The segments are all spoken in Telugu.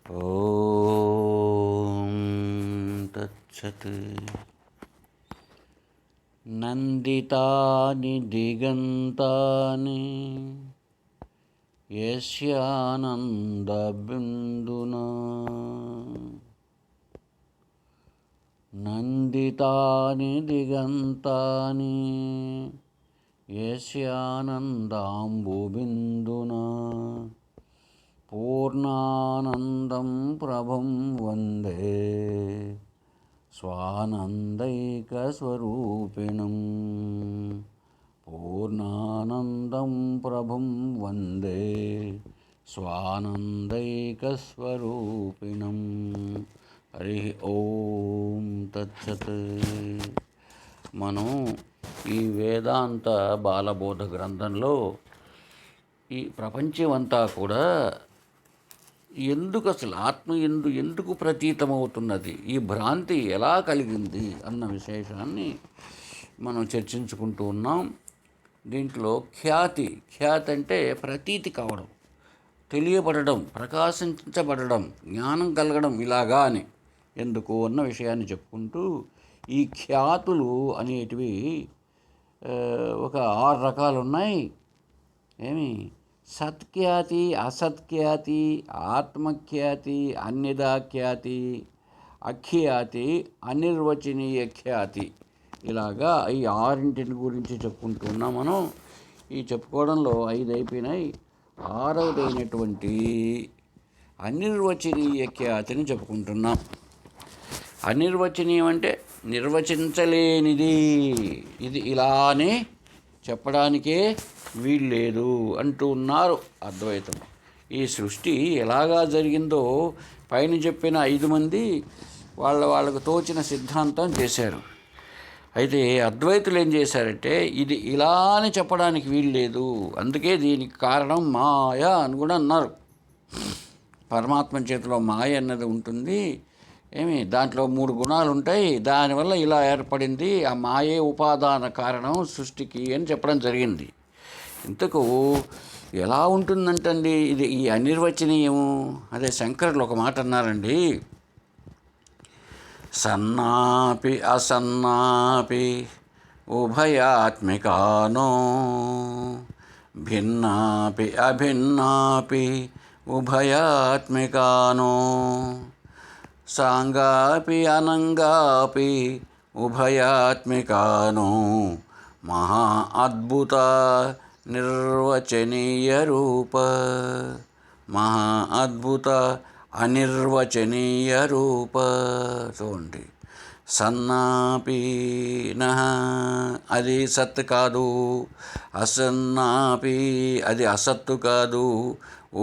ఓం తత్సత్. నందితాని దిగంతాని యస్యానందబిందునా నందితాని దిగంతాని యస్యానందాంబుబిందునా పూర్ణానందం ప్రభం వందే స్వానందైకస్వరూపిణం. పూర్ణానందం ప్రభం వందే స్వానందైకస్వరూపిణం. హరి ఓం తత్సత్. మనం ఈ వేదాంత బాలబోధ గ్రంథంలో ఈ ప్రపంచమంతా కూడా ఎందుకు అసలు ఆత్మ ఎందుకు ప్రతీతమవుతున్నది, ఈ భ్రాంతి ఎలా కలిగింది అన్న విశేషాన్ని మనం చర్చించుకుంటూ ఉన్నాం. దీంట్లో ఖ్యాతి అంటే ప్రతీతి కావడం, తెలియబడడం, ప్రకాశించబడడం, జ్ఞానం కలగడం, ఇలాగా అని ఎందుకు అన్న విషయాన్ని చెప్పుకుంటూ ఈ ఖ్యాతులు అనేటివి ఒక 6 రకాలు ఉన్నాయి. సత్ఖ్యాతి, అసత్ఖ్యాతి, ఆత్మఖ్యాతి, అన్యథాఖ్యాతి, అఖ్యాతి, అనిర్వచనీయ ఖ్యాతి. ఇలాగా ఈ 6 గురించి చెప్పుకుంటున్నాం మనం. ఈ చెప్పుకోవడంలో 5 అయిపోయినాయి. 6వదైనటువంటి అనిర్వచనీయ ఖ్యాతిని చెప్పుకుంటున్నాం. అనిర్వచనీయం అంటే నిర్వచించలేనిది, ఇది ఇలానే చెప్పడానికే వీల్లేదు అంటూ ఉన్నారు అద్వైతం. ఈ సృష్టి ఎలాగా జరిగిందో పైన చెప్పిన 5 మంది వాళ్ళకు తోచిన సిద్ధాంతం చేశారు. అయితే అద్వైతులు ఏం చేశారంటే ఇది ఇలానే చెప్పడానికి వీల్లేదు, అందుకే దీనికి కారణం మాయ అని కూడా అన్నారు. పరమాత్మ చేతిలో మాయ అన్నది ఉంటుంది. దాంట్లో 3 గుణాలు ఉంటాయి. దానివల్ల ఇలా ఏర్పడింది, ఆ మాయే ఉపాదాన కారణం సృష్టికి అని చెప్పడం జరిగింది. ఇంతకు ఎలా ఉంటుందంటండి ఇది ఈ అనిర్వచనీయము? అదే శంకరులు ఒక మాట అన్నారండి. సన్నాపి అసన్నాపి ఉభయాత్మికానో భిన్నాపి అభిన్నాపి ఉభయాత్మికానో సాంగాపి అనంగాపి ఉభయాత్మికానో మహా అద్భుత నిర్వచనీయ రూప. మహా అద్భుత అనిర్వచనీయ రూప. చూడండి, సన్నాపి నహ అది సత్ కాదు, అసన్నాపి అది అసత్తు కాదు,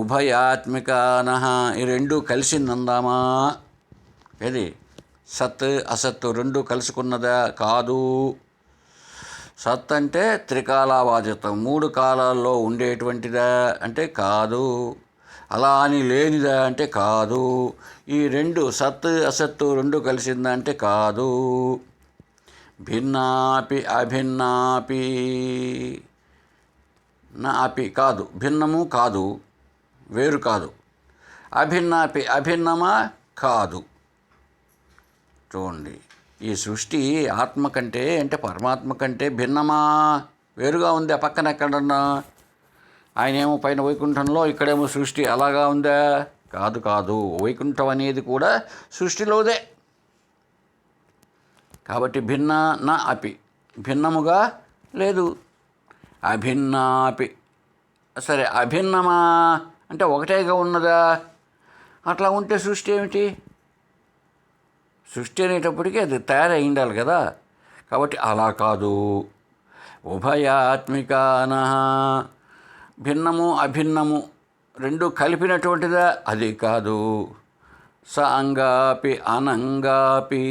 ఉభయాత్మికానః ఈ 2 కలిసిందందామా? ఏది సత్ అసత్తు 2 కలుసుకున్నదా? కాదు. సత్ అంటే త్రికాలావాదితం, 3 కాలాల్లో ఉండేటువంటిదా అంటే కాదు. అలా అని లేనిదా అంటే కాదు. ఈ 2 సత్ అసత్తు 2 కలిసిందా అంటే కాదు. భిన్నాపి అభిన్నాపి నా అపి కాదు, భిన్నము కాదు, వేరు కాదు. అభిన్నాపి అభిన్నమా? కాదు. చూడండి, ఈ సృష్టి ఆత్మ కంటే అంటే పరమాత్మ కంటే భిన్నమా? వేరుగా ఉంది. ఆ పక్కన ఎక్కడన్నా ఆయనేమో పైన వైకుంఠంలో, ఇక్కడేమో సృష్టి అలాగా ఉందా? కాదు కాదు. వైకుంఠం అనేది కూడా సృష్టిలోదే. కాబట్టి భిన్న నా అపి భిన్నముగా లేదు. అభిన్నాపి సరే, అభిన్నమా అంటే ఒకటేగా ఉన్నదా? అట్లా ఉంటే సృష్టి ఏమిటి? సృష్టి అనేటప్పటికీ అది తయారై ఉండాలి కదా. కాబట్టి అలా కాదు. ఉభయాత్మికానః భిన్నము అభిన్నము 2 కలిపినటువంటిదా? అది కాదు. సాంగాపి అనంగాపి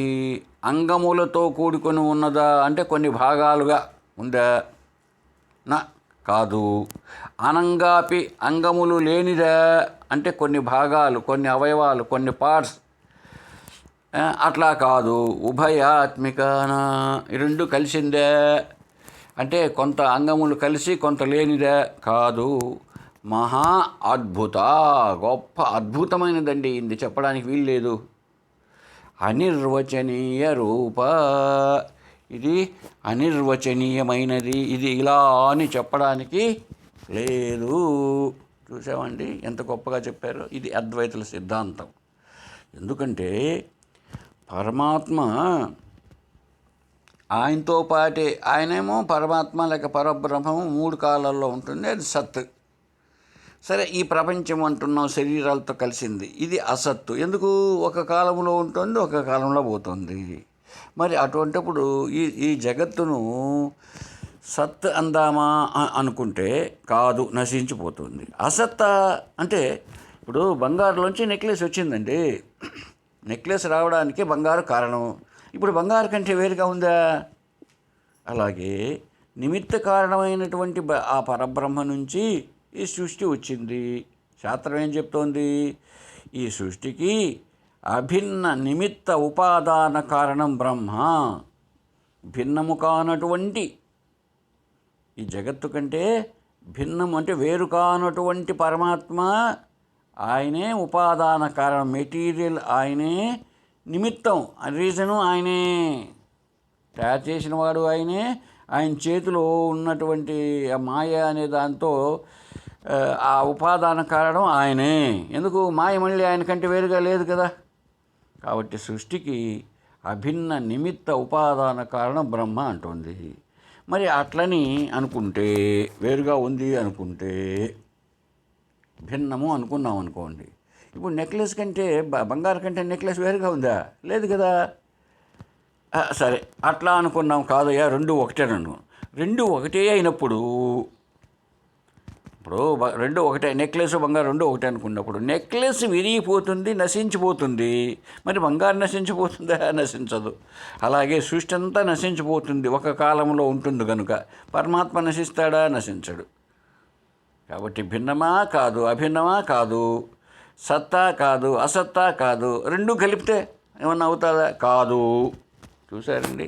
అంగములతో కూడుకొని ఉన్నదా అంటే కొన్ని భాగాలుగా ఉందా? నా కాదు. అనంగాపి అంగములు లేనిదా అంటే కొన్ని భాగాలు, కొన్ని అవయవాలు, కొన్ని పార్ట్స్, అట్లా కాదు. ఉభయాత్మికాన 2 కలిసిందే అంటే కొంత అంగములు కలిసి కొంత లేనిదే? కాదు. మహా అద్భుత, గొప్ప అద్భుతమైనదండి. ఇది చెప్పడానికి వీల్లేదు. అనిర్వచనీయ రూప, ఇది అనిర్వచనీయమైనది, ఇది ఇలా అని చెప్పడానికి లేదు. చూసామండి ఎంత గొప్పగా చెప్పారో. ఇది అద్వైతుల సిద్ధాంతం. ఎందుకంటే పరమాత్మ ఆయనతో పాటే, ఆయనేమో పరమాత్మ లేక పరబ్రహ్మము 3 కాలాల్లో ఉంటుంది, అది సత్. సరే, ఈ ప్రపంచం అంటున్నాం శరీరాలతో కలిసింది, ఇది అసత్తు. ఎందుకు? ఒక కాలంలో ఉంటుంది, ఒక కాలంలో పోతుంది. మరి అటువంటిప్పుడు ఈ జగత్తును సత్ అందామా అనుకుంటే కాదు, నశించిపోతుంది. అసత్త అంటే ఇప్పుడు బంగారులోంచి నెక్లెస్ వచ్చిందండి. నెక్లెస్ రావడానికి బంగారు కారణం. ఇప్పుడు బంగారు కంటే వేరుగా ఉందా? అలాగే నిమిత్త కారణమైనటువంటి ఆ పరబ్రహ్మ నుంచి ఈ సృష్టి వచ్చింది. శాస్త్రం ఏం చెప్తోంది? ఈ సృష్టికి అభిన్న నిమిత్త ఉపాదాన కారణం బ్రహ్మ. భిన్నము కానటువంటి, ఈ జగత్తు కంటే భిన్నం అంటే వేరు కానటువంటి పరమాత్మ ఆయనే ఉపాదాన కారణం, మెటీరియల్ ఆయనే, నిమిత్తం రీజను ఆయనే, తయారు చేసిన వాడు ఆయనే, ఆయన చేతిలో ఉన్నటువంటి మాయ అనే దాంతో ఆ ఉపాదాన కారణం ఆయనే. ఎందుకు? మాయ మళ్ళీ ఆయన కంటే వేరుగా లేదు కదా. కాబట్టి సృష్టికి అభిన్న నిమిత్త ఉపాదాన కారణం బ్రహ్మ అంటుంది. మరి అట్లని అనుకుంటే, వేరుగా ఉంది అనుకుంటే, భిన్నము అనుకున్నాం అనుకోండి. ఇప్పుడు నెక్లెస్ కంటే బంగారు కంటే నెక్లెస్ వేరుగా ఉందా? లేదు కదా. సరే, అట్లా అనుకున్నాం. కాదయ్యా, 2 ఒకటేనను. 2 ఒకటే అయినప్పుడు, ఇప్పుడు 2 ఒకటే, నెక్లెస్ బంగారు 2 ఒకటే అనుకున్నప్పుడు నెక్లెస్ విరిగిపోతుంది, నశించిపోతుంది. మరి బంగారు నశించిపోతుందా? నశించదు. అలాగే సృష్టి అంతా నశించిపోతుంది, ఒక కాలంలో ఉంటుంది కనుక. పరమాత్మ నశిస్తాడా? నశించడు. కాబట్టి భిన్నమా కాదు, అభిన్నమా కాదు, సత్తా కాదు, అసత్తా కాదు. 2 కలిపితే ఏమన్నా అవుతుందా? కాదు. చూసారండి,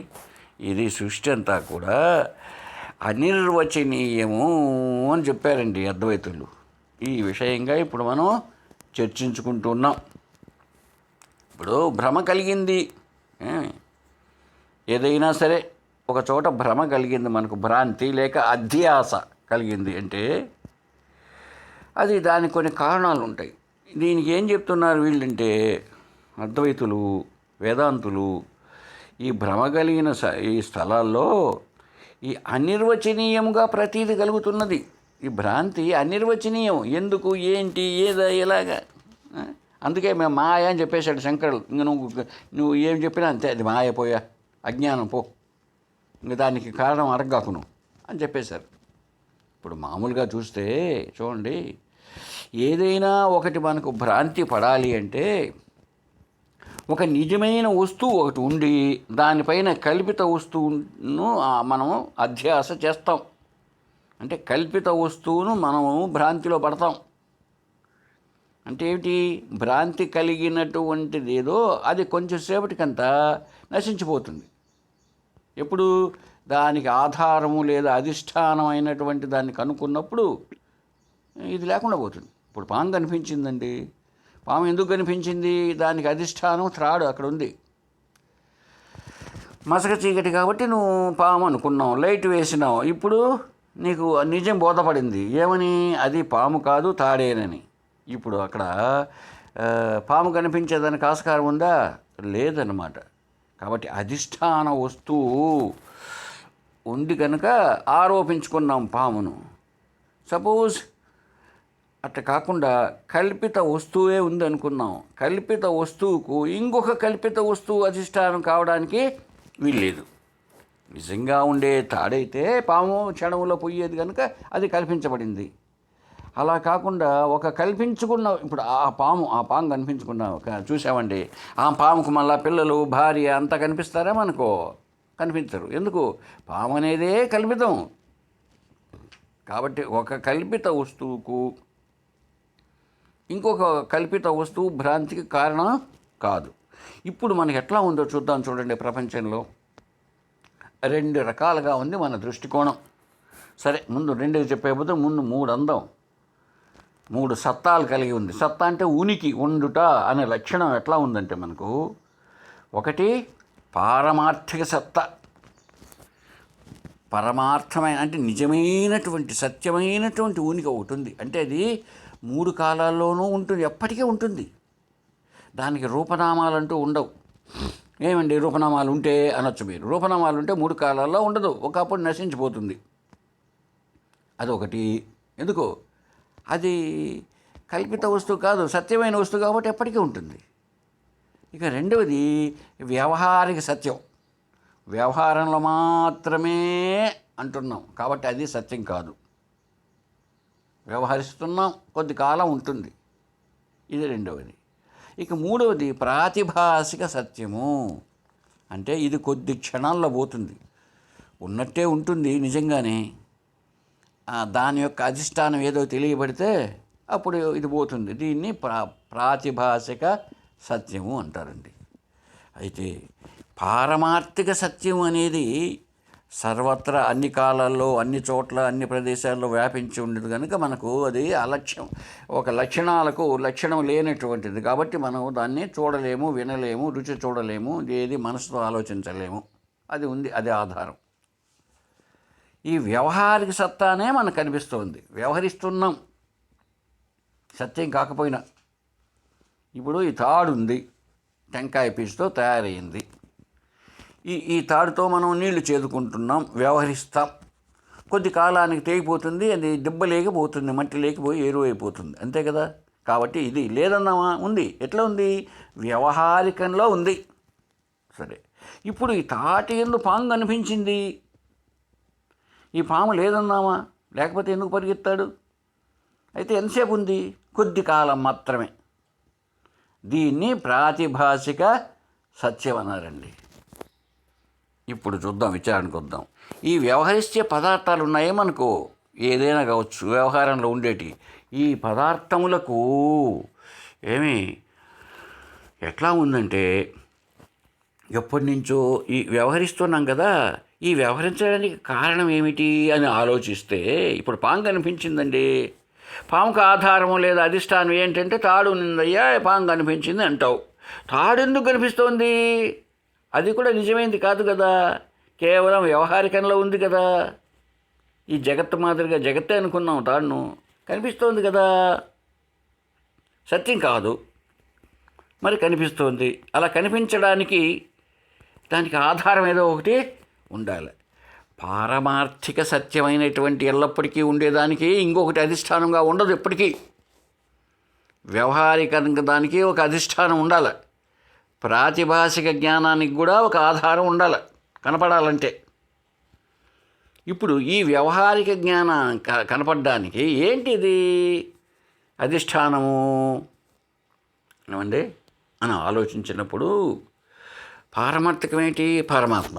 ఇది సృష్టి అంతా కూడా అనిర్వచనీయము అని చెప్పారండి అద్వైతులు. ఈ విషయంగా ఇప్పుడు మనం చర్చించుకుంటున్నాం. ఇప్పుడు భ్రమ కలిగింది, ఏదైనా సరే ఒక చోట భ్రమ కలిగింది, మనకు భ్రాంతి లేక అధ్యాస కలిగింది అంటే అది దానికి కొన్ని కారణాలు ఉంటాయి. దీనికి ఏం చెప్తున్నారు వీళ్ళంటే అద్వైతులు, వేదాంతులు, ఈ భ్రమ కలిగిన ఈ స్థలాల్లో ఈ అనిర్వచనీయముగా ప్రతీది కలుగుతున్నది. ఈ భ్రాంతి అనిర్వచనీయం. ఎందుకు, ఏంటి, ఏదా, ఎలాగా? అందుకే మేము మాయ అని చెప్పేశాడు శంకరులు. ఇంక నువ్వు ఏం చెప్పినా అంతే, అది మాయ, పోయా, అజ్ఞానం పో, ఇంక దానికి కారణం అడగకును అని చెప్పేశారు. ఇప్పుడు మామూలుగా చూస్తే చూడండి, ఏదైనా ఒకటి మనకు భ్రాంతి పడాలి అంటే ఒక నిజమైన వస్తువు ఒకటి ఉండి దానిపైన కల్పిత వస్తువును మనము అధ్యాస చేస్తాం. అంటే కల్పిత వస్తువును మనము భ్రాంతిలో పడతాం. అంటే ఏమిటి? భ్రాంతి కలిగినటువంటిది ఏదో అది కొంచెంసేపటికంతా నశించిపోతుంది. ఎప్పుడు? దానికి ఆధారము లేదా అధిష్టానం అయినటువంటి దాన్ని కనుక్కున్నప్పుడు ఇది లేకుండా పోతుంది. ఇప్పుడు పాము కనిపించిందండి. పాము ఎందుకు కనిపించింది? దానికి అధిష్టానం త్రాడు అక్కడ ఉంది. మసక చీకటి కాబట్టి నువ్వు పాము అనుకున్నావు, లైట్ వేసినావు. ఇప్పుడు నీకు నిజం బోధపడింది. ఏమని? అది పాము కాదు, తాడేనని. ఇప్పుడు అక్కడ పాము కనిపించేదానికి ఆస్కారం ఉందా? లేదన్నమాట. కాబట్టి అధిష్టాన వస్తువు ఉంది కనుక ఆరోపించుకున్నాం పామును. సపోజ్ అట్లా కాకుండా కల్పిత వస్తువే ఉంది అనుకున్నాం. కల్పిత వస్తువుకు ఇంకొక కల్పిత వస్తువు అధిష్టానం కావడానికి వీల్లేదు. నిజంగా ఉండే తాడైతే పాము క్షణంలో పోయేది కనుక అది కల్పించబడింది. అలా కాకుండా ఒక కల్పించుకున్న, ఇప్పుడు ఆ పాము కనిపించుకున్నాం, చూసామండి. ఆ పాముకు మళ్ళా పిల్లలు, భార్య అంతా కనిపిస్తారా? మనకు కనిపించరు. ఎందుకు? పాము అనేదే కల్పితం. కాబట్టి ఒక కల్పిత వస్తువుకు ఇంకొక కల్పిత వస్తువు భ్రాంతికి కారణం కాదు. ఇప్పుడు మనకి ఎట్లా ఉందో చూద్దాం. చూడండి, ప్రపంచంలో 2 రకాలుగా ఉంది మన దృష్టికోణం. సరే, ముందు 2 చెప్పే బదులు ముందు 3 అందాం. మూడు సత్తాలు కలిగి ఉంది. సత్తా అంటే ఉనికి, ఉండుట అనే లక్షణం ఎట్లా ఉందంటే మనకు, ఒకటి పారమార్థిక సత్తా, పరమార్థమైన అంటే నిజమైనటువంటి సత్యమైనటువంటి ఉనికి ఒకటి ఉంది. అంటే అది మూడు కాలాల్లోనూ ఉంటుంది, ఎప్పటికీ ఉంటుంది. దానికి రూపనామాలంటూ ఉండవు. ఏమండి రూపనామాలు ఉంటే అనొచ్చు మీరు. రూపనామాలు ఉంటే మూడు కాలాల్లో ఉండదు, ఒకప్పుడు నశించిపోతుంది. అదొకటి. ఎందుకు? అది కల్పిత వస్తువు కాదు, సత్యమైన వస్తువు కాబట్టి ఎప్పటికీ ఉంటుంది. ఇక రెండవది వ్యవహారిక సత్యం. వ్యవహారంలో మాత్రమే అంటున్నాం కాబట్టి అది సత్యం కాదు. వ్యవహరిస్తున్నాం, కొద్ది కాలం ఉంటుంది, ఇది రెండవది. ఇక మూడవది ప్రాతిభాసిక సత్యము. అంటే ఇది కొద్ది క్షణాల్లో పోతుంది, ఉన్నట్టే ఉంటుంది నిజంగానే. దాని యొక్క అధిష్టానం ఏదో తెలియబడితే అప్పుడు ఇది పోతుంది. దీన్ని ప్రాతిభాసిక సత్యము అంటారండి. అయితే పారమార్థిక సత్యం అనేది సర్వత్రా అన్ని కాలాల్లో అన్ని చోట్ల అన్ని ప్రదేశాల్లో వ్యాపించి ఉండదు కనుక మనకు అది అలక్ష్యం, ఒక లక్షణాలకు లక్షణం లేనటువంటిది కాబట్టి మనం దాన్ని చూడలేము, వినలేము, రుచి చూడలేము, ఏది మనసుతో ఆలోచించలేము. అది ఉంది, అదే ఆధారం. ఈ వ్యవహారిక సత్తానే మనకు కనిపిస్తుంది, వ్యవహరిస్తున్నాం సత్యం కాకపోయినా. ఇప్పుడు ఈ తాడు ఉంది, టెంకాయ పీచుతో తయారైంది. ఈ తాడుతో మనం నీళ్లు చేదుకుంటున్నాం, వ్యవహరిస్తాం. కొద్ది కాలానికి తెగిపోతుంది, అది దిబ్బలేకపోతుంది, మట్టి లేకపోయి ఎరువు అయిపోతుంది, అంతే కదా. కాబట్టి ఇది లేదన్నామా, ఉంది. ఎట్లా ఉంది? వ్యవహారికంలో ఉంది. సరే, ఇప్పుడు ఈ తాటి ఎందు పాము కనిపించింది, ఈ పాము లేదన్నామా, లేకపోతే ఎందుకు పరిగెత్తాడు? అయితే ఎంతసేపు ఉంది? కొద్ది కాలం మాత్రమే. దీన్ని ప్రాతిభాసిక సత్యం అన్నారండి. ఇప్పుడు చూద్దాం, విచారణకు వద్దాం. ఈ వ్యవహరించే పదార్థాలు ఉన్నాయే మనకు, ఏదైనా కావచ్చు వ్యవహారంలో ఉండేటి, ఈ పదార్థములకు ఎట్లా ఉందంటే ఎప్పటి నుంచో ఈ వ్యవహరిస్తున్నాం కదా, ఈ వ్యవహరించడానికి కారణం ఏమిటి అని ఆలోచిస్తే ఇప్పుడు పాము కనిపించిందండి. పాముకు ఆధారము లేదా అధిష్టానం ఏంటంటే తాడు ఉన్నదయ్యా, పాము కనిపించింది అంటావు. తాడు ఎందుకు కనిపిస్తోంది? అది కూడా నిజమైంది కాదు కదా, కేవలం వ్యవహారికంలో ఉంది కదా. ఈ జగత్తు మాదిరిగా జగత్తే అనుకున్నాం, తాడును కనిపిస్తోంది కదా, సత్యం కాదు, మరి కనిపిస్తోంది. అలా కనిపించడానికి దానికి ఆధారం ఏదో ఒకటి ఉండాలి. పారమార్థిక సత్యమైనటువంటి ఎల్లప్పటికీ ఉండేదానికి ఇంకొకటి అధిష్టానంగా ఉండదు ఎప్పటికీ. వ్యవహారికంగా దానికి ఒక అధిష్టానం ఉండాలి, ప్రాతిభాసిక జ్ఞానానికి కూడా ఒక ఆధారం ఉండాలి కనపడాలంటే. ఇప్పుడు ఈ వ్యవహారిక జ్ఞానం కనపడడానికి ఏంటిది అధిష్టానము ఏమండి అని ఆలోచించినప్పుడు పారమార్థికం ఏంటి? పరమాత్మ.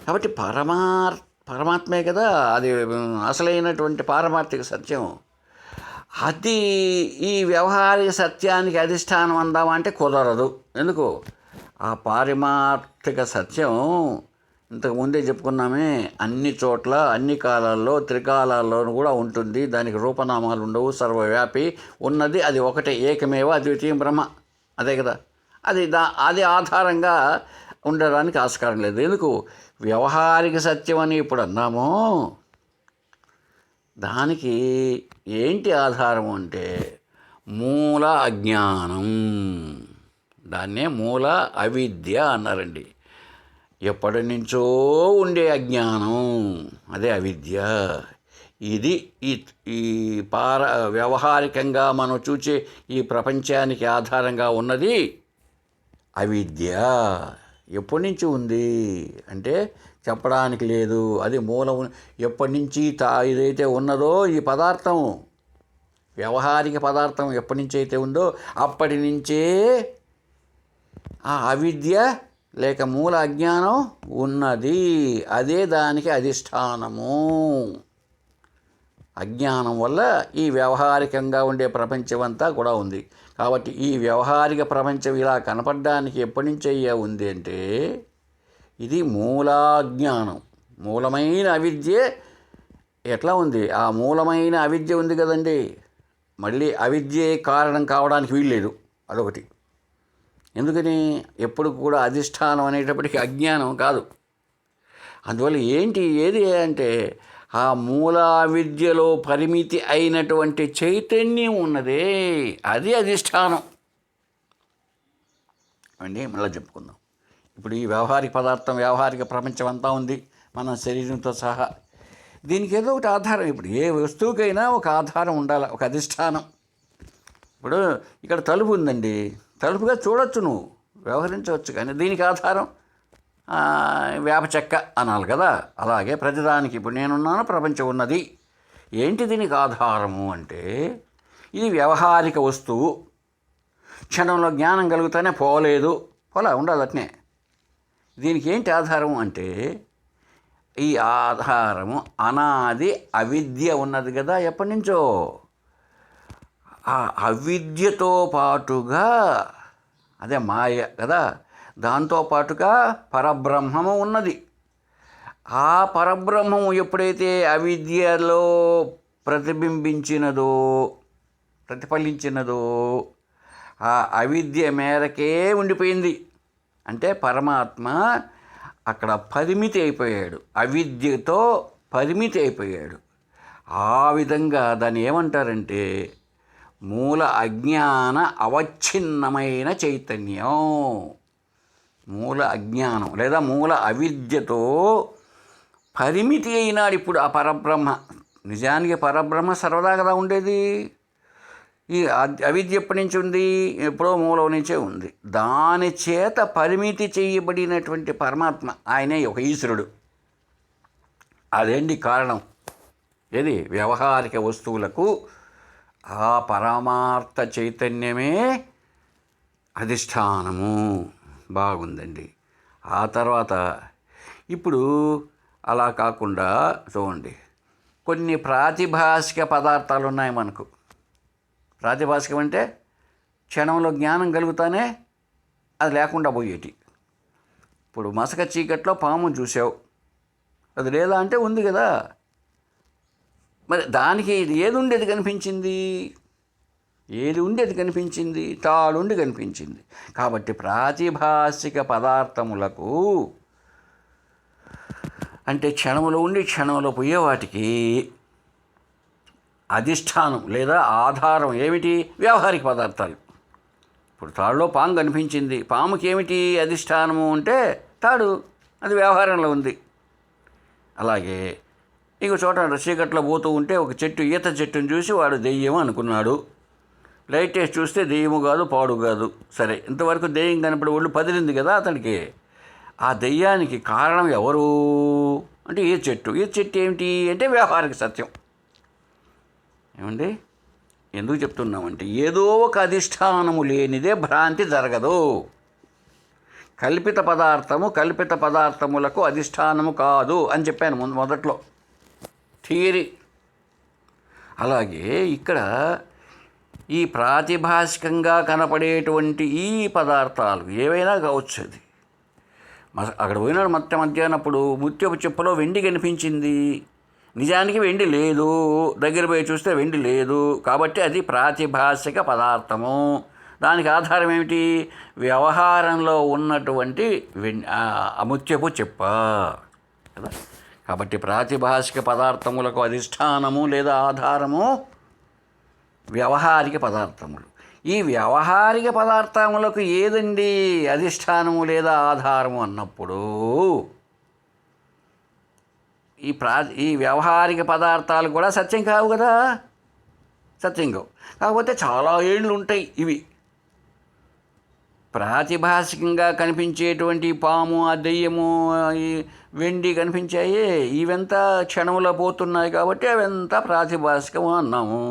కాబట్టి పరమాత్మే కదా అది అసలైనటువంటి పారమార్థిక సత్యం. అది ఈ వ్యవహారిక సత్యానికి అధిష్టానం అందామంటే కుదరదు. ఎందుకు? ఆ పారమార్థిక సత్యం ఇంతకుముందే చెప్పుకున్నామే, అన్ని చోట్ల అన్ని కాలాల్లో త్రికాలాల్లోనూ కూడా ఉంటుంది. దానికి రూపనామాలు ఉండవు, సర్వవ్యాపి ఉన్నది అది ఒకటే, ఏకమేవ అద్వితీయం బ్రహ్మ, అదే కదా. అది ఆధారంగా ఉండడానికి ఆస్కారం లేదు. ఎందుకు? వ్యవహారిక సత్యం అని ఇప్పుడు అన్నామో దానికి ఏంటి ఆధారం అంటే మూల అజ్ఞానం. దాన్నే మూల అవిద్య అన్నారండి. ఎప్పటి నుంచో ఉండే అజ్ఞానం, అదే అవిద్య. ఇది ఈ వ్యవహారికంగా మనం చూసే ఈ ప్రపంచానికి ఆధారంగా ఉన్నది అవిద్య. ఎప్పటి నుంచి ఉంది అంటే చెప్పడానికి లేదు. అది మూలం. ఎప్పటి నుంచి ఇదైతే ఉన్నదో ఈ పదార్థం, వ్యవహారిక పదార్థం ఎప్పటి నుంచి అయితే ఉందో అప్పటి నుంచే ఆ అవిద్య లేక మూల అజ్ఞానం ఉన్నది. అదే దానికి అధిష్టానము. అజ్ఞానం వల్ల ఈ వ్యవహారికంగా ఉండే ప్రపంచమంతా కూడా ఉంది. కాబట్టి ఈ వ్యవహారిక ప్రపంచం ఇలా కనపడడానికి ఎప్పటి నుంచి అయ్యా ఉంది అంటే ఇది మూలాజ్ఞానం, మూలమైన అవిద్య. ఎట్లా ఉంది? ఆ మూలమైన అవిద్య ఉంది కదండి, మళ్ళీ అవిద్యే కారణం కావడానికి వీల్లేదు. అదొకటి. ఎందుకని? ఎప్పుడు కూడా అధిష్టానం అనేటప్పటికీ అజ్ఞానం కాదు. అందువల్ల ఏది అంటే ఆ మూల విద్యలో పరిమితి అయినటువంటి చైతన్యం ఉన్నదే, అది అధిష్టానం అండి. మళ్ళీ చెప్పుకుందాం. ఇప్పుడు ఈ వ్యవహారిక ప్రపంచం అంతా ఉంది, మన శరీరంతో సహా. దీనికి ఏదో ఒకటి ఆధారం. ఇప్పుడు ఏ వస్తువుకైనా ఒక ఆధారం ఉండాలి, ఒక అధిష్టానం. ఇప్పుడు ఇక్కడ తలుపు ఉందండి, తలుపుగా చూడొచ్చు, నువ్వు వ్యవహరించవచ్చు, కానీ దీనికి ఆధారం వేప చెక్క అనాలి కదా. అలాగే ప్రతిదానికి ఇప్పుడు నేనున్నాను, ప్రపంచం ఉన్నది. ఏంటి దీనికి ఆధారము అంటే ఇది వ్యవహారిక వస్తువు. క్షణంలో జ్ఞానం కలుగుతానే పోలా ఉండదు అట్నే. దీనికి ఏంటి ఆధారం అంటే ఈ ఆధారము అనాది అవిద్య ఉన్నది కదా, ఎప్పటి నుంచో. ఆ అవిద్యతో పాటుగా అదే మాయ కదా, దాంతోపాటుగా పరబ్రహ్మము ఉన్నది. ఆ పరబ్రహ్మము ఎప్పుడైతే అవిద్యలో ప్రతిఫలించినదో ఆ అవిద్య మేరకే ఉండిపోయింది. అంటే పరమాత్మ అక్కడ పరిమితి అయిపోయాడు, అవిద్యతో పరిమితి అయిపోయాడు. ఆ విధంగా దాన్ని ఏమంటారంటే మూల అజ్ఞాన అవచ్ఛిన్నమైన చైతన్యం. మూల అజ్ఞానం లేదా మూల అవిద్యతో పరిమితి అయినాడు ఇప్పుడు ఆ పరబ్రహ్మ. నిజానికి పరబ్రహ్మ సర్వదా కదా ఉండేది. ఈ అవిద్య ఎప్పటి నుంచి ఉంది? ఎప్పుడో మూలం నుంచే ఉంది. దాని చేత పరిమితి చేయబడినటువంటి పరమాత్మ ఆయనే ఒక ఈశ్వరుడు. అదేంటి కారణం? ఏది? వ్యవహారిక వస్తువులకు ఆ పరమార్థ చైతన్యమే అధిష్టానము. బాగుందండి. ఆ తర్వాత ఇప్పుడు అలా కాకుండా చూడండి, కొన్ని ప్రాతిభాషిక పదార్థాలు ఉన్నాయి మనకు. ప్రాతిభాషికం అంటే క్షణంలో జ్ఞానం కలుగుతానే అది లేకుండా పోయేటి. ఇప్పుడు మసక చీకట్లో పాము చూసావు, అది లేదా అంటే ఉంది కదా. మరి దానికి ఏది ఉండేది కనిపించింది? తాడుండి కనిపించింది. కాబట్టి ప్రాతిభాషిక పదార్థములకు అంటే క్షణంలో ఉండి క్షణంలో పోయే వాటికి అధిష్టానం లేదా ఆధారం ఏమిటి? వ్యవహారిక పదార్థాలు. ఇప్పుడు తాడులో పాము కనిపించింది, పాముకి ఏమిటి అధిష్టానము అంటే తాడు, అది వ్యవహారంలో ఉంది. అలాగే ఇంకో చోట చీకట్లో పోతూ ఉంటే ఒక ఈత చెట్టును చూసి వాడు దెయ్యం అనుకున్నాడు. లైట్ వేసి చూస్తే దెయ్యము కాదు, పాడు కాదు. సరే, ఇంతవరకు దెయ్యం కనపడి ఒళ్ళు పదిలింది కదా అతనికి. ఆ దెయ్యానికి కారణం ఎవరు అంటే ఈ చెట్టు ఏమిటి అంటే వ్యవహారిక సత్యం. ఏమండి, ఎందుకు చెప్తున్నామంటే ఏదో ఒక అధిష్టానము లేనిదే భ్రాంతి జరగదు. కల్పిత పదార్థములకు అధిష్టానము కాదు అని చెప్పాను మొదట్లో థియరీ. అలాగే ఇక్కడ ఈ ప్రాతిభాషికంగా కనపడేటువంటి ఈ పదార్థాలు ఏవైనా కావచ్చు. అది అక్కడ పోయినాడు మధ్యాహ్నం అప్పుడు ముత్యపు చెప్పులో వెండి కనిపించింది. నిజానికి వెండి లేదు, దగ్గర పోయి చూస్తే వెండి లేదు. కాబట్టి అది ప్రాతిభాషిక పదార్థము. దానికి ఆధారం ఏమిటి? వ్యవహారంలో ఉన్నటువంటి ముత్యపు చెప్ప కదా. కాబట్టి ప్రాతిభాషిక పదార్థములకు అధిష్టానము లేదా ఆధారము వ్యవహారిక పదార్థములు. ఈ వ్యవహారిక పదార్థములకు ఏదండి అధిష్టానము లేదా ఆధారము అన్నప్పుడు ఈ వ్యవహారిక పదార్థాలు కూడా సత్యం కావు కదా. సత్యం కావు, కాకపోతే చాలా ఏళ్ళు ఉంటాయి ఇవి. ప్రాతిభాషికంగా కనిపించేటువంటి పాము, ఆ దెయ్యము, ఈ వెండి కనిపించాయి, ఇవంతా క్షణంలో పోతున్నాయి కాబట్టి అవంతా ప్రాతిభాషికము అన్నాము.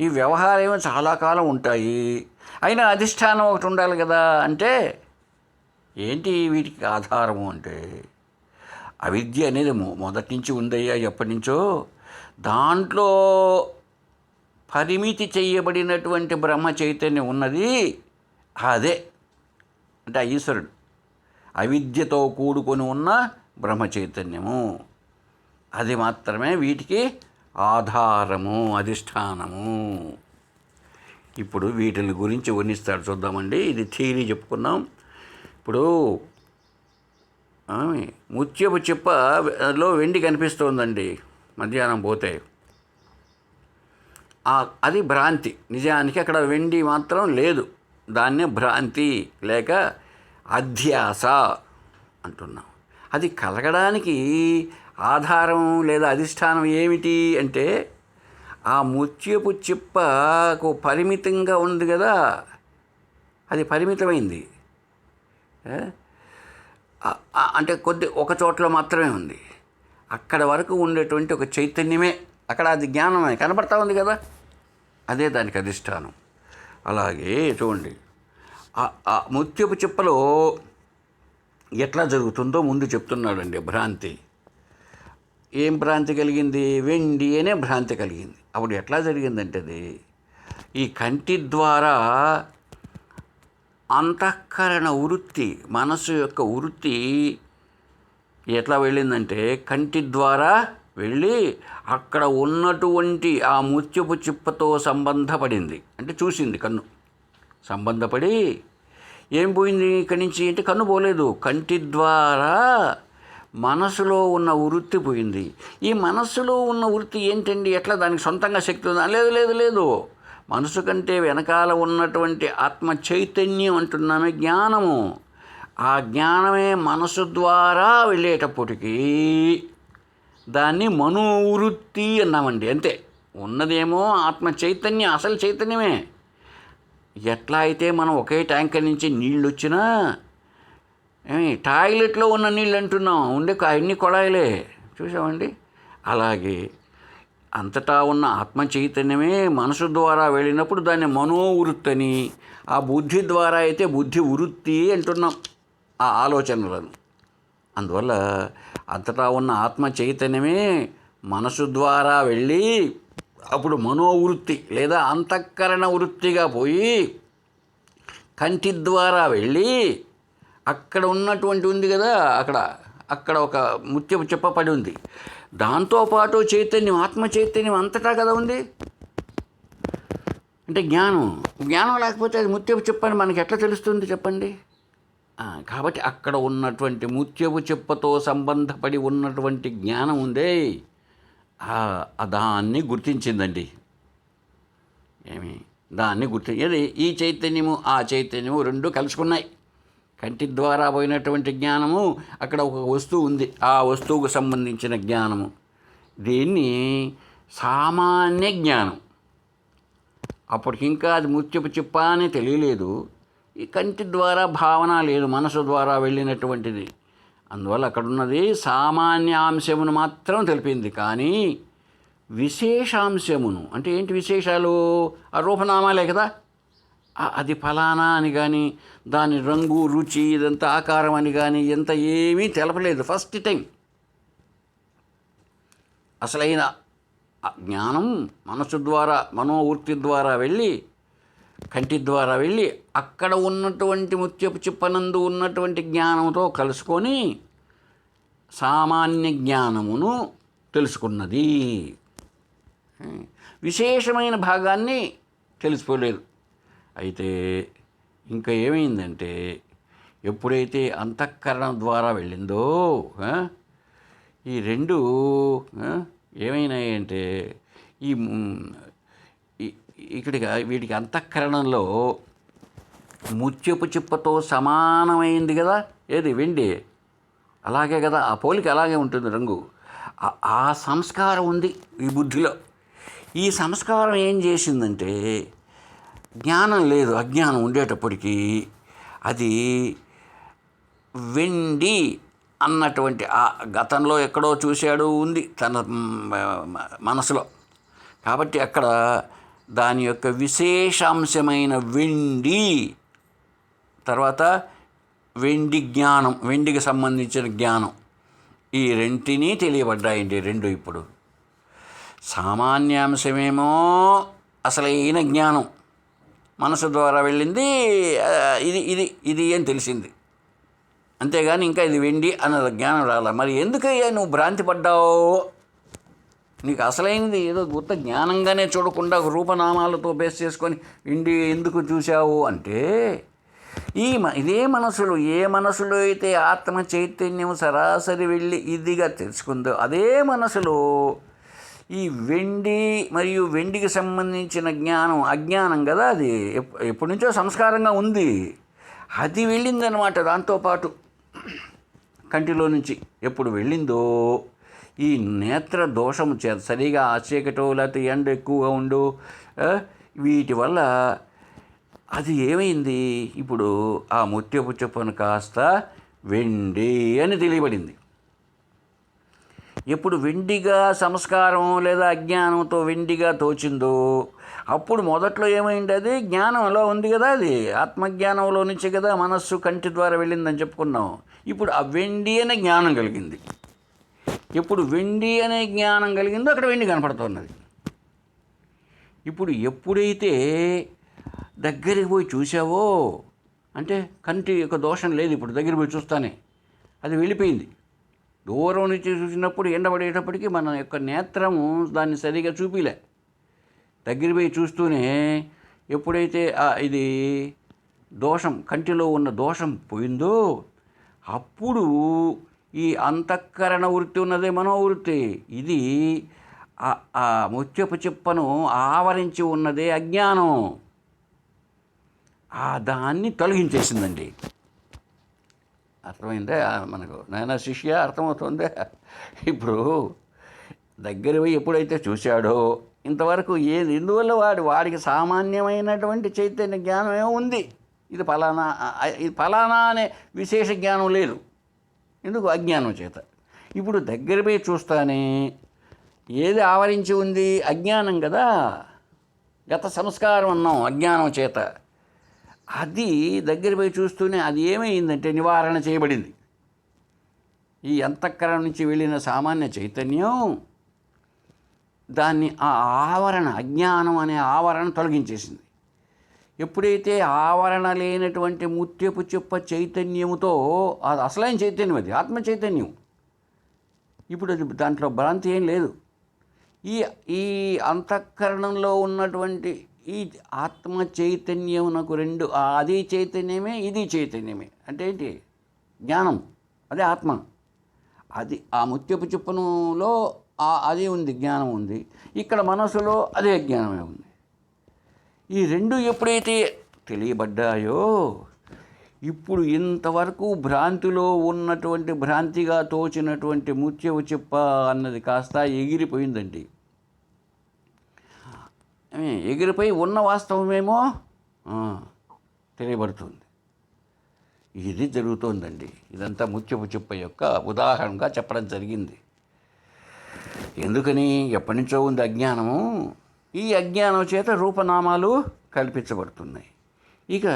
ఈ వ్యవహారం చాలా కాలం ఉంటాయి, అయినా అధిష్టానం ఒకటి ఉండాలి కదా. అంటే ఏంటి వీటికి ఆధారము అంటే అవిద్య అనేది మొదటి నుంచి ఉందయ్యా, ఎప్పటి నుంచో. దాంట్లో పరిమితి చేయబడినటువంటి బ్రహ్మ చైతన్యం ఉన్నది, అదే అంటే ఈశ్వరుడు. అవిద్యతో కూడుకొని ఉన్న బ్రహ్మ చైతన్యము, అది మాత్రమే వీటికి ఆధారము, అధిష్టానము. ఇప్పుడు వీటిని గురించి వర్ణిస్తాడు చూద్దామండి. ఇది థియరీ చెప్పుకున్నాం. ఇప్పుడు ముత్యపు చిప్పలో వెండి కనిపిస్తోందండి మధ్యాహ్నం పోతే. అది భ్రాంతి. నిజానికి అక్కడ వెండి మాత్రం లేదు. దాన్నే భ్రాంతి లేక అధ్యాస అంటున్నాం. అది కలగడానికి ఆధారం లేదా అధిష్టానం ఏమిటి అంటే ఆ ముత్యపు చిప్పకు పరిమితంగా ఉంది కదా, అది పరిమితమైంది. అంటే ఒక చోట్ల మాత్రమే ఉంది. అక్కడ వరకు ఉండేటువంటి ఒక చైతన్యమే, అక్కడ అది జ్ఞానమే కనబడతా ఉంది కదా, అదే దానికి అధిష్టానం. అలాగే చూడండి, ఆ ముత్యపు చిప్పలో ఎట్లా జరుగుతుందో ముందు చెప్తున్నాడండి. భ్రాంతి, ఏం భ్రాంతి కలిగింది? వెండి అనే భ్రాంతి కలిగింది. అప్పుడు ఎట్లా జరిగిందంటే అది ఈ కంటి ద్వారా అంతఃకరణ వృత్తి, మనసు యొక్క వృత్తి ఎట్లా వెళ్ళిందంటే కంటి ద్వారా వెళ్ళి అక్కడ ఉన్నటువంటి ఆ ముత్యపు చిప్పతో సంబంధపడింది. అంటే చూసింది కన్ను, సంబంధపడి ఏం పోయింది ఇక్కడి నుంచి అంటే కన్ను పోలేదు, కంటి ద్వారా మనసులో ఉన్న వృత్తి పోయింది. ఈ మనస్సులో ఉన్న వృత్తి ఏంటండి? ఎట్లా దానికి సొంతంగా శక్తి ఉందా? లేదు లేదు లేదు. మనసు కంటే వెనకాల ఉన్నటువంటి ఆత్మ చైతన్యం అంటున్నామే జ్ఞానము. ఆ జ్ఞానమే మనసు ద్వారా వెళ్ళేటప్పటికీ దాన్ని మనోవృత్తి అన్నామండి. అంతే, ఉన్నదేమో ఆత్మ చైతన్యం, అసలు చైతన్యమే. ఎట్లా అయితే మనం ఒకే ట్యాంకర్ నుంచి నీళ్ళు వచ్చినా టాయిలెట్లో ఉన్న నీళ్ళు అంటున్నాం, ఉండే అన్ని కొళాయిలే, చూసామండి. అలాగే అంతటా ఉన్న ఆత్మ చైతన్యమే మనసు ద్వారా వెళ్ళినప్పుడు దాన్ని మనోవృత్తి అని, ఆ బుద్ధి ద్వారా అయితే బుద్ధి వృత్తి అంటున్నాం ఆ ఆలోచనలను. అందువల్ల అంతటా ఉన్న ఆత్మ చైతన్యమే మనసు ద్వారా వెళ్ళి అప్పుడు మనోవృత్తి లేదా అంతఃకరణ వృత్తిగా పోయి కంటి ద్వారా వెళ్ళి అక్కడ ఉన్నటువంటి ఉంది కదా, అక్కడ ఒక ముత్యపు చిప్ప పడి ఉంది. దాంతోపాటు చైతన్యం, ఆత్మ చైతన్యం అంతటా కదా ఉంది. అంటే జ్ఞానం లేకపోతే అది ముత్యపు చిప్ప అని మనకి ఎట్లా తెలుస్తుంది చెప్పండి? కాబట్టి అక్కడ ఉన్నటువంటి ముత్యపు చిప్పతో సంబంధపడి ఉన్నటువంటి జ్ఞానం ఉందే, దాన్ని గుర్తించిందండి. దాన్ని ఈ చైతన్యము ఆ చైతన్యము రెండు కలుసుకున్నాయి. కంటి ద్వారా పోయినటువంటి జ్ఞానము, అక్కడ ఒక వస్తువు ఉంది, ఆ వస్తువుకు సంబంధించిన జ్ఞానము. దీన్ని సామాన్య జ్ఞానం. అప్పటికి ఇంకా అది ముత్యపు చిప్ప అని తెలియలేదు. ఈ కంటి ద్వారా భావన లేదు, మనసు ద్వారా వెళ్ళినటువంటిది. అందువల్ల అక్కడున్నది సామాన్యాంశమును మాత్రం తెలిపింది. కానీ విశేషాంశమును అంటే ఏంటి విశేషాలు? ఆ రూపనామాలే కదా. అది ఫలానా అని కానీ, దాని రంగు రుచి ఇదంతా ఆకారం అని కానీ ఎంత ఏమీ తెలపలేదు. ఫస్ట్ టైం అసలైన జ్ఞానం మనసు ద్వారా మనోవృత్తి ద్వారా వెళ్ళి కంటి ద్వారా వెళ్ళి అక్కడ ఉన్నటువంటి ముత్యపు చిప్పనందు ఉన్నటువంటి జ్ఞానంతో కలుసుకొని సామాన్య జ్ఞానమును తెలుసుకున్నది. విశేషమైన భాగాన్ని తెలిసిపోలేదు. అయితే ఇంకా ఏమైందంటే ఎప్పుడైతే అంతఃకరణం ద్వారా వెళ్ళిందో ఈ రెండు ఏమైనాయంటే వీటికి అంతఃకరణంలో ముత్యపు చిప్పతో సమానమైంది కదా ఏది వెండి, అలాగే కదా ఆ పోలిక అలాగే ఉంటుంది రంగు. ఆ సంస్కారం ఉంది ఈ బుద్ధిలో. ఈ సంస్కారం ఏం చేసిందంటే జ్ఞానం లేదు, అజ్ఞానం ఉండేటప్పటికీ అది వెండి అన్నటువంటి ఆ గతంలో ఎక్కడో చూశాడు ఉంది తన మనసులో. కాబట్టి అక్కడ దాని యొక్క విశేషాంశమైన వెండి, తర్వాత వెండి జ్ఞానం, వెండికి సంబంధించిన జ్ఞానం, ఈ రెంటిని తెలియబడ్డాయండి రెండు. ఇప్పుడు సామాన్యాంశమేమో అసలైన జ్ఞానం మనసు ద్వారా వెళ్ళింది, ఇది అని తెలిసింది. అంతేగాని ఇంకా ఇది వెండి అన్న జ్ఞానం రాలా. మరి ఎందుకయ్యా నువ్వు భ్రాంతి పడ్డావు నీకు అసలైనది ఏదో గుర్త జ్ఞానంగానే చూడకుండా రూపనామాలతో బేస్ చేసుకొని ఇండి ఎందుకు చూశావు అంటే ఇదే మనసులో ఏ మనసులో అయితే ఆత్మ చైతన్యం సరాసరి వెళ్ళి ఇదిగా తెలుసుకుందో అదే మనసులో ఈ వెండి మరియు వెండికి సంబంధించిన జ్ఞానం అజ్ఞానం కదా, అది ఎప్పటి నుంచో సంస్కారంగా ఉంది, అది వెళ్ళిందనమాట. దాంతోపాటు కంటిలో నుంచి ఎప్పుడు వెళ్ళిందో ఈ నేత్ర దోషము చేత సరిగా ఆ చీకటో లేకపోతే ఎండ ఎక్కువగా ఉండు వీటి వల్ల అది ఏమైంది, ఇప్పుడు ఆ ముత్యపు చెప్పును కాస్త వెండి అని తెలియబడింది. ఎప్పుడు వెండిగా సంస్కారం లేదా అజ్ఞానంతో వెండిగా తోచిందో అప్పుడు మొదట్లో ఏమైంది, అది జ్ఞానంలో ఉంది కదా, అది ఆత్మజ్ఞానంలో నుంచి కదా మనస్సు కంటి ద్వారా వెళ్ళిందని చెప్పుకున్నాం. ఇప్పుడు ఆ వెండి అనే జ్ఞానం కలిగింది. ఎప్పుడు వెండి అనే జ్ఞానం కలిగిందో అక్కడ వెండి కనపడుతున్నది. ఇప్పుడు ఎప్పుడైతే దగ్గరికి పోయి చూసావో అంటే కంటి యొక్క దోషం లేదు, ఇప్పుడు దగ్గర పోయి చూస్తానే అది వెళ్ళిపోయింది. దూరం నుంచి చూసినప్పుడు ఎండబడేటప్పటికీ మన యొక్క నేత్రము దాన్ని సరిగా చూపిలే. దగ్గర పోయి చూస్తూనే ఎప్పుడైతే ఇది దోషం కంటిలో ఉన్న దోషం పోయిందో అప్పుడు ఈ అంతఃకరణ వృత్తి ఉన్నదే మనోవృత్తి, ఇది ఆ ముత్యపు చిప్పను ఆవరించి ఉన్నదే అజ్ఞానం, దాన్ని తొలగించేసిందండి. అర్థమైందే మనకు నాయన శిష్య, అర్థమవుతుందే. ఇప్పుడు దగ్గర పోయి ఎప్పుడైతే చూశాడో ఇంతవరకు ఎందువల్ల వాడికి సామాన్యమైనటువంటి చైతన్య జ్ఞానం ఏమో ఉంది, ఇది ఫలానా అనే విశేష జ్ఞానం లేదు. ఎందుకు? అజ్ఞానం చేత. ఇప్పుడు దగ్గర పోయి చూస్తానే ఏది ఆవరించి ఉంది, అజ్ఞానం కదా, గత సంస్కారం అన్నాం అజ్ఞానం చేత. అది దగ్గర పోయి చూస్తూనే అది ఏమైందంటే నివారణ చేయబడింది. ఈ అంతఃకరణ నుంచి వెళ్ళిన సామాన్య చైతన్యం దాన్ని ఆ ఆవరణ అజ్ఞానం అనే ఆవరణ తొలగించేసింది. ఎప్పుడైతే ఆవరణ లేనటువంటి ముత్యపు చెప్ప చైతన్యముతో, అది అసలైన చైతన్యం, అది ఆత్మ చైతన్యం. ఇప్పుడు అది దాంట్లో భ్రాంతి ఏం లేదు. ఈ అంతఃకరణంలో ఉన్నటువంటి ఈ ఆత్మ చైతన్యమునకు రెండు, అది చైతన్యమే ఇది చైతన్యమే అంటే ఏంటి? జ్ఞానం, అదే ఆత్మ. అది ఆ ముత్యపు చిప్పనులో అది ఉంది, జ్ఞానం ఉంది. ఇక్కడ మనసులో అదే జ్ఞానమే ఉంది. ఈ రెండు ఎప్పుడైతే తెలియబడ్డాయో ఇప్పుడు ఇంతవరకు భ్రాంతిలో ఉన్నటువంటి, భ్రాంతిగా తోచినటువంటి ముత్యపు చిప్ప అన్నది కాస్త ఎగిరిపోయిందండి. ఎగిరిపోయి ఉన్న వాస్తవమేమో తెలియబడుతుంది. ఇది జరుగుతోందండి. ఇదంతా ముత్యపు చిప్ప యొక్క ఉదాహరణగా చెప్పడం జరిగింది. ఎందుకని? ఎప్పటి నుంచో ఉంది అజ్ఞానము. ఈ అజ్ఞానం చేత రూపనామాలు కల్పించబడుతున్నాయి. ఇక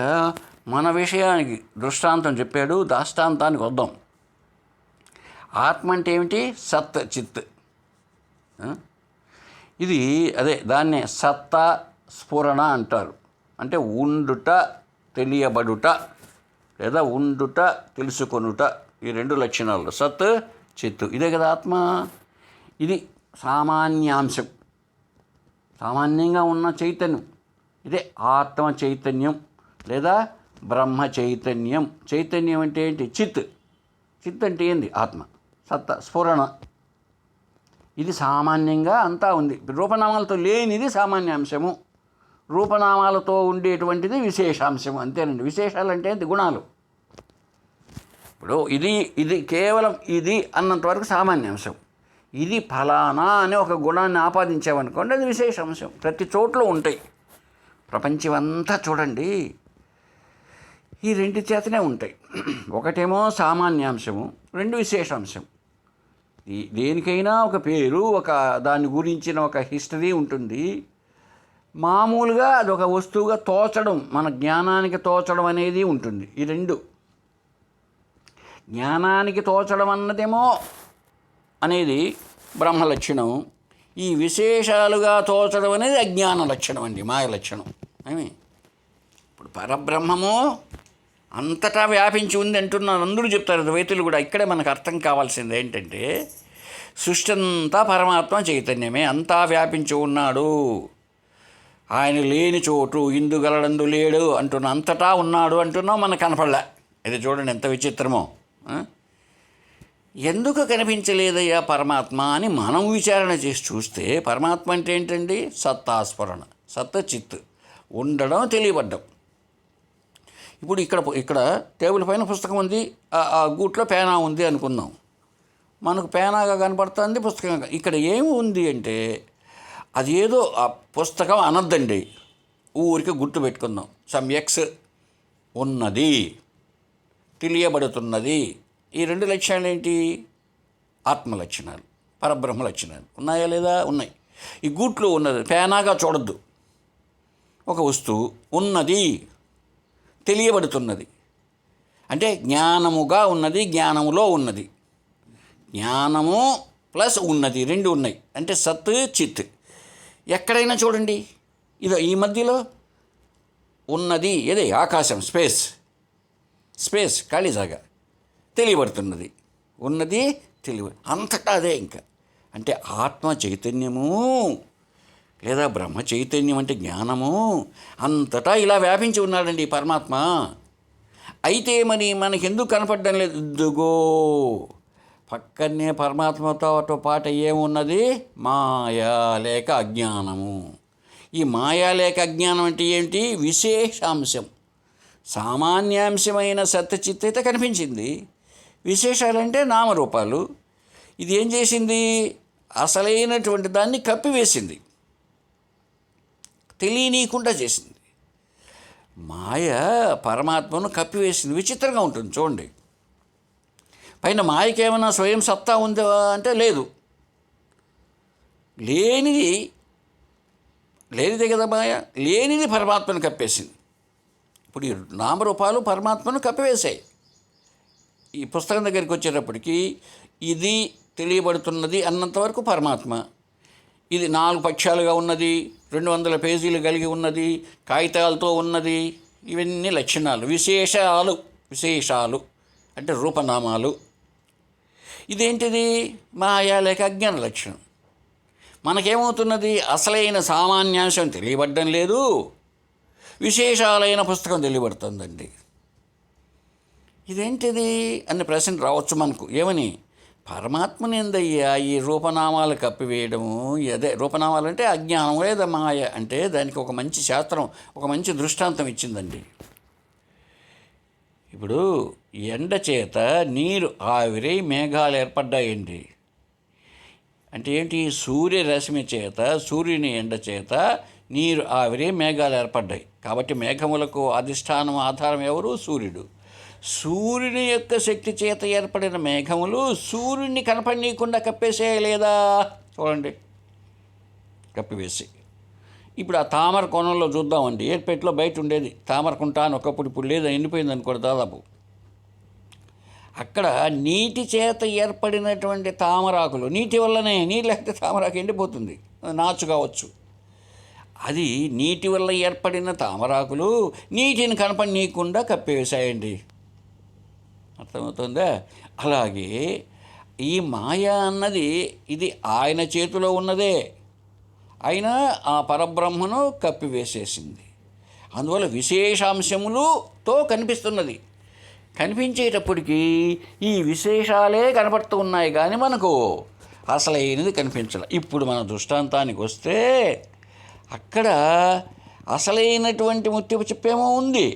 మన విషయానికి దృష్టాంతం చెప్పాడు, దాష్టాంతానికి వద్దాం. ఆత్మ అంటే ఏమిటి? సత్ చిత్. ఇది అదే, దాన్నే సత్తా స్ఫురణ అంటారు. అంటే ఉండుట, తెలియబడుట, లేదా ఉండుట, తెలుసుకొనుట, ఈ రెండు లక్షణాలు సత్ చిత్తు. ఇదే కదా ఆత్మ. ఇది సామాన్యాంశం, సామాన్యంగా ఉన్న చైతన్యం. ఇదే ఆత్మ చైతన్యం లేదా బ్రహ్మ చైతన్యం. చైతన్యం అంటే ఏంటి? చిత్. చిత్ అంటే ఏంది? ఆత్మ, సత్తా, స్ఫురణ. ఇది సామాన్యంగా అంతా ఉంది. రూపనామాలతో లేనిది సామాన్యాంశము, రూపనామాలతో ఉండేటువంటిది విశేషాంశము. అంతేనండి. విశేషాలు అంటే గుణాలు. ఇప్పుడు ఇది కేవలం ఇది అన్నంతవరకు సామాన్యాంశం. ఇది ఫలానా అనే ఒక గుణాన్ని ఆపాదించామనుకోండి, అది విశేషాంశం. ప్రతి చోట్ల ఉంటాయి. ప్రపంచమంతా చూడండి, ఈ రెండు చేతనే ఉంటాయి. ఒకటేమో సామాన్యాంశము, రెండు విశేషాంశం. దేనికైనా ఒక పేరు, ఒక దాని గురించిన ఒక హిస్టరీ ఉంటుంది. మామూలుగా అదొక వస్తువుగా తోచడం, మన జ్ఞానానికి తోచడం అనేది ఉంటుంది. ఈ రెండు, జ్ఞానానికి తోచడం అన్నదేమో అనేది బ్రహ్మ లక్షణం, ఈ విశేషాలుగా తోచడం అనేది అజ్ఞాన లక్షణం అండి, మాయ లక్షణం. ఏమి ఇప్పుడు పరబ్రహ్మము అంతటా వ్యాపించి ఉంది అంటున్నారు అందరూ చెప్తారు, ద్వైతులు కూడా. ఇక్కడే మనకు అర్థం కావాల్సింది ఏంటంటే, సృష్టి అంతా పరమాత్మ చైతన్యమే, అంతా వ్యాపించి ఉన్నాడు. ఆయన లేని చోటు ఇందుగలడందు లేడు అంటున్నా, అంతటా ఉన్నాడు అంటున్నాం, మనకు కనపడలే. ఇది చూడండి ఎంత విచిత్రమో. ఎందుకు కనిపించలేదయ్యా పరమాత్మ అని మనం విచారణ చేసి చూస్తే, పరమాత్మ అంటే ఏంటండి? సత్తాస్ఫురణ, సత్త చిత్, ఉండడం, తెలియబడ్డం. ఇప్పుడు ఇక్కడ టేబుల్ పైన పుస్తకం ఉంది, ఆ గూట్లో పేనా ఉంది అనుకుందాం. మనకు పేనాగా కనపడుతుంది, పుస్తకంగా. ఇక్కడ ఏమి ఉంది అంటే అది ఏదో ఆ పుస్తకం అనద్దండి, ఊరికి గుర్తు పెట్టుకుందాం. సమ్యక్స్ ఉన్నది, తెలియబడుతున్నది. ఈ రెండు లక్షణాలు ఏంటి? ఆత్మ లక్షణాలు, పరబ్రహ్మ లక్షణాలు. ఉన్నాయా లేదా? ఉన్నాయి. ఈ గూట్లో ఉన్నది పేనాగా చూడొద్దు. ఒక వస్తువు ఉన్నది, తెలియబడుతున్నది, అంటే జ్ఞానముగా ఉన్నది, జ్ఞానములో ఉన్నది. జ్ఞానము ప్లస్ ఉన్నది, రెండు ఉన్నాయి. అంటే సత్ చిత్. ఎక్కడైనా చూడండి, ఇదో ఈ మధ్యలో ఉన్నది ఏదే? ఆకాశం, స్పేస్ ఖాళీ జాగా, తెలియబడుతున్నది. ఉన్నది అంతటా అదే. ఇంకా అంటే ఆత్మ చైతన్యము లేదా బ్రహ్మ చైతన్యం అంటే జ్ఞానము అంతటా ఇలా వ్యాపించి ఉన్నాడండి ఈ పరమాత్మ. అయితే మనకెందుకు కనపడడం లేదు? ఇదిగో పక్కనే పరమాత్మతో పాటు ఏమున్నది? మాయా లేక అజ్ఞానము. ఈ మాయా లేక అజ్ఞానం అంటే ఏంటి? విశేషాంశం. సామాన్యాంశమైన సత్యచిత్ అయితే కనిపించింది, విశేషాలంటే నామరూపాలు. ఇది ఏం చేసింది? అసలైనటువంటి దాన్ని కప్పివేసింది, తెలియనీయకుండా చేసింది. మాయ పరమాత్మను కప్పివేసింది. విచిత్రంగా ఉంటుంది చూడండి. పైన మాయకి ఏమైనా స్వయం సత్తా ఉందా అంటే లేదు. లేనిదే కదా మాయ. లేనిది పరమాత్మను కప్పేసింది. ఇప్పుడు ఈ నామరూపాలు పరమాత్మను కప్పివేశాయి. ఈ పుస్తకం దగ్గరికి వచ్చేటప్పటికి ఇది తెలియబడుతున్నది అన్నంతవరకు పరమాత్మ. ఇది 4 పక్షాలుగా ఉన్నది, 200 పేజీలు కలిగి ఉన్నది, కాగితాలతో ఉన్నది. ఇవన్నీ లక్షణాలు, విశేషాలు అంటే రూపనామాలు. ఇదేంటిది? మాయా లేక అజ్ఞాన లక్షణం. మనకేమవుతున్నది? అసలైన సామాన్యాంశం తెలియబడ్డం లేదు, విశేషాలైన పుస్తకం తెలియబడుతుందండి. ఇదేంటిది అనే ప్రశ్న రావచ్చు మనకు. ఏమని? పరమాత్మని ఏందయ్యా ఈ రూపనామాలు కప్పివేయడము? అదే రూపనామాలు అంటే అజ్ఞానం లేదా మాయ. అంటే దానికి ఒక మంచి శాస్త్రం, ఒక మంచి దృష్టాంతం ఇచ్చిందండి. ఇప్పుడు ఎండ చేత నీరు ఆవిరి మేఘాలు ఏర్పడ్డాయండి. అంటే ఏంటి? సూర్యరశ్మి చేత, సూర్యుని ఎండ చేత నీరు ఆవిరి మేఘాలు ఏర్పడ్డాయి. కాబట్టి మేఘములకు అధిష్టానం, ఆధారం ఎవరు? సూర్యుడు. సూర్యుని యొక్క శక్తి చేత ఏర్పడిన మేఘములు సూర్యుడిని కనపడనీయకుండా కప్పేసేయ లేదా? చూడండి, కప్పివేసి. ఇప్పుడు ఆ తామర కోణంలో చూద్దామండి. ఏర్పేటలో బయట ఉండేది తామరకుంటా అని ఒకప్పుడు, ఇప్పుడు లేదు, ఎండిపోయింది అనుకోండి దాదాపు. అక్కడ నీటి చేత ఏర్పడినటువంటి తామరాకులు, నీటి వల్లనే, నీరు లేకపోతే తామరాకు ఎండిపోతుంది, నాచు కావచ్చు. అది నీటి వల్ల ఏర్పడిన తామరాకులు నీటిని కనపడనీయకుండా కప్పివేశాయండి. అర్థమవుతుందా? అలాగే ఈ మాయ అన్నది ఇది ఆయన చేతిలో ఉన్నదే, అయినా ఆ పరబ్రహ్మను కప్పివేసేసింది. అందువల్ల విశేషాంశములతో కనిపిస్తున్నది. కనిపించేటప్పటికీ ఈ విశేషాలే కనపడుతూ ఉన్నాయి, కానీ మనకు అసలైనది కనిపించాలి. ఇప్పుడు మన దృష్టాంతానికి వస్తే అక్కడ అసలైనటువంటి ముత్యపు చెప్పేమో ఉంది.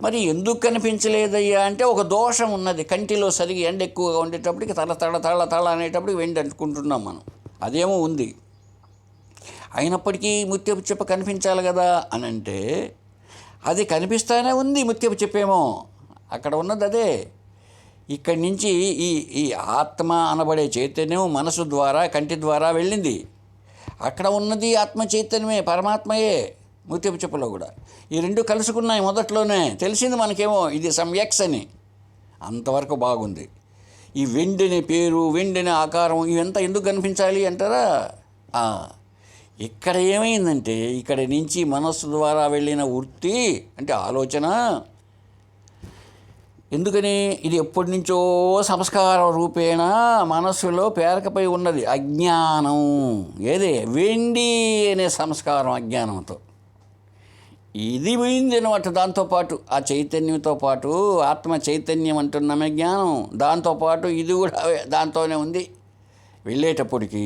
మరి ఎందుకు కనిపించలేదయ్యా అంటే ఒక దోషం ఉన్నది. కంటిలో సరిగి ఎండ ఎక్కువగా ఉండేటప్పటికి తళ అనేటప్పటికి వెండి అంటుకుంటున్నాం మనం. అదేమో ఉంది. అయినప్పటికీ ముత్యపు చెప్ప కనిపించాలి కదా అని అంటే అది కనిపిస్తూనే ఉంది. ముత్యపు చెప్పేమో అక్కడ ఉన్నది అదే. ఇక్కడి నుంచి ఈ ఆత్మ అనబడే చైతన్యం మనసు ద్వారా, కంటి ద్వారా వెళ్ళింది. అక్కడ ఉన్నది ఆత్మ చైతన్యమే, పరమాత్మయే. ముత్యపు చెప్పలో కూడా ఈ రెండు కలుసుకున్నాయి. మొదట్లోనే తెలిసింది మనకేమో ఇది సమ్యక్స్ అని. అంతవరకు బాగుంది. ఈ వెండిని పేరు, వెండిని ఆకారం ఇవంతా ఎందుకు కనిపించాలి అంటారా? ఇక్కడ ఏమైందంటే ఇక్కడి నుంచి మనస్సు ద్వారా వెళ్ళిన వృత్తి అంటే ఆలోచన ఎందుకని? ఇది ఎప్పటి నుంచో సంస్కారం రూపేణ మనస్సులో పేరకపోయి ఉన్నది అజ్ఞానం. ఏదే? వెండి అనే సంస్కారం అజ్ఞానంతో. ఇది పోయింది అనమాట. దాంతోపాటు ఆ చైతన్యంతో పాటు ఆత్మ చైతన్యం అంటున్నామే జ్ఞానం, దాంతోపాటు ఇది కూడా దాంతోనే ఉంది. వెళ్ళేటప్పటికి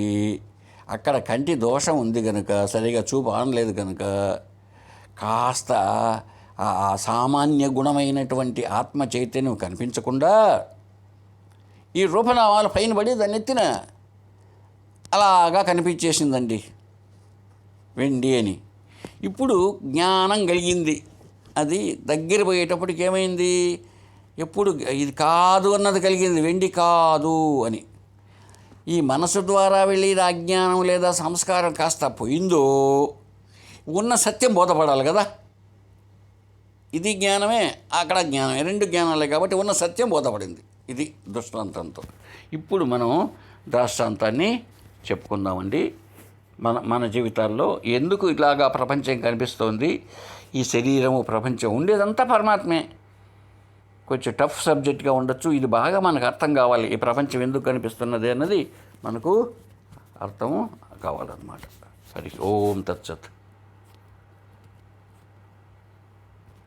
అక్కడ కంటి దోషం ఉంది కనుక, సరిగా చూపు ఆనలేదు కనుక, కాస్త ఆ సామాన్య గుణమైనటువంటి ఆత్మ చైతన్యం కనిపించకుండా ఈ రూపనామాల పైన పడి దాన్ని ఎత్తిన అలాగా కనిపించేసిందండి వెండి అని. ఇప్పుడు జ్ఞానం కలిగింది. అది దగ్గర పోయేటప్పటికి ఏమైంది? ఎప్పుడు ఇది కాదు అన్నది కలిగింది, వెండి కాదు అని. ఈ మనసు ద్వారా వెళ్ళి అజ్ఞానం లేదా సంస్కారం కాస్త పోయిందో ఉన్న సత్యం బోధపడాలి కదా. ఇది జ్ఞానమే, అక్కడ జ్ఞానమే, రెండు జ్ఞానాలే కాబట్టి ఉన్న సత్యం బోధపడింది. ఇది దృష్టాంతంతో. ఇప్పుడు మనం దృష్టాంతాన్ని చెప్పుకుందామండి. మన జీవితాల్లో ఎందుకు ఇలాగా ప్రపంచం కనిపిస్తోంది? ఈ శరీరము ప్రపంచం ఉండేదంతా పరమాత్మే. కొంచెం టఫ్ సబ్జెక్ట్గా ఉండొచ్చు. ఇది బాగా మనకు అర్థం కావాలి. ఈ ప్రపంచం ఎందుకు కనిపిస్తున్నది అన్నది మనకు అర్థం కావాలన్నమాట. హరి ఓం తత్సత్.